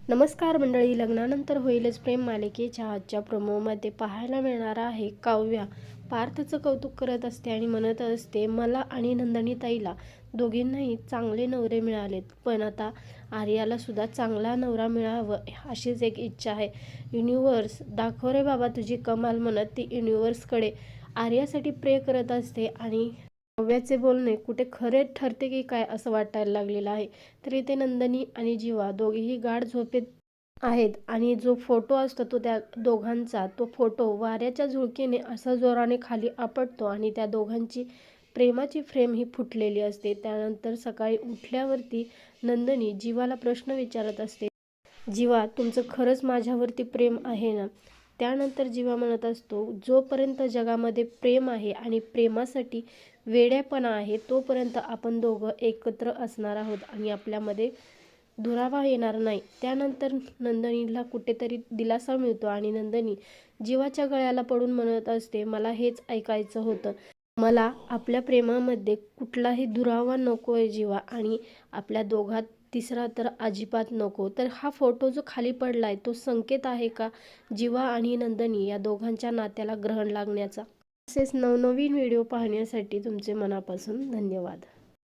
नमस्कार मंडळी, लग्नानंतर होईलच प्रेम मालिकेच्या आजच्या प्रोमोमध्ये पाहायला मिळणार आहे काव्या पार्थचं कौतुक करत असते आणि म्हणत असते, मला आणि नंदिनीताईला दोघींनाही चांगले नवरे मिळालेत, पण आता आर्याला सुद्धा चांगला नवरा मिळावं अशीच एक इच्छा आहे. युनिव्हर्स दाखव रे बाबा तुझी कमाल म्हणत ती युनिव्हर्सकडे आर्यासाठी प्रे करत असते आणि काव्याचे बोलणे कुठे खरे ठरते की काय असं वाटायला लागलेलं आहे. तर इथे नंदिनी आणि जीवा दोघेही गाढ झोपेत आहेत आणि जो फोटो असतो तो त्या दोघांचा तो फोटो वाऱ्याच्या झुळकेने असा जोराने खाली आपटतो आणि त्या दोघांची प्रेमाची फ्रेम ही फुटलेली असते. त्यानंतर सकाळी उठल्यावरती नंदिनी जीवाला प्रश्न विचारत असते, जीवा तुमचं खरंच माझ्यावरती प्रेम आहे ना? त्यानंतर जीवा म्हणत असतो, जोपर्यंत जगामध्ये प्रेम आहे आणि प्रेमासाठी वेड्यापणा आहे तोपर्यंत आपण दोघं एकत्र असणार आहोत आणि आपल्यामध्ये दुरावा येणार नाही. त्यानंतर नंदिनीला कुठेतरी दिलासा मिळतो आणि नंदिनी जीवाच्या गळ्याला पडून म्हणत असते, मला हेच ऐकायचं होतं. मला आपल्या प्रेमामध्ये कुठलाही दुरावा नको आहे जीवा, आणि आपल्या दोघात तिसरा तर अजिबात नको. तर हा फोटो जो खाली पडलाय तो संकेत आहे का जीवा आणि नंदिनी या दोघांच्या नात्याला ग्रहण लागण्याचा? असेच नवनवीन व्हिडिओ पाहण्यासाठी तुमचे मनापासून धन्यवाद.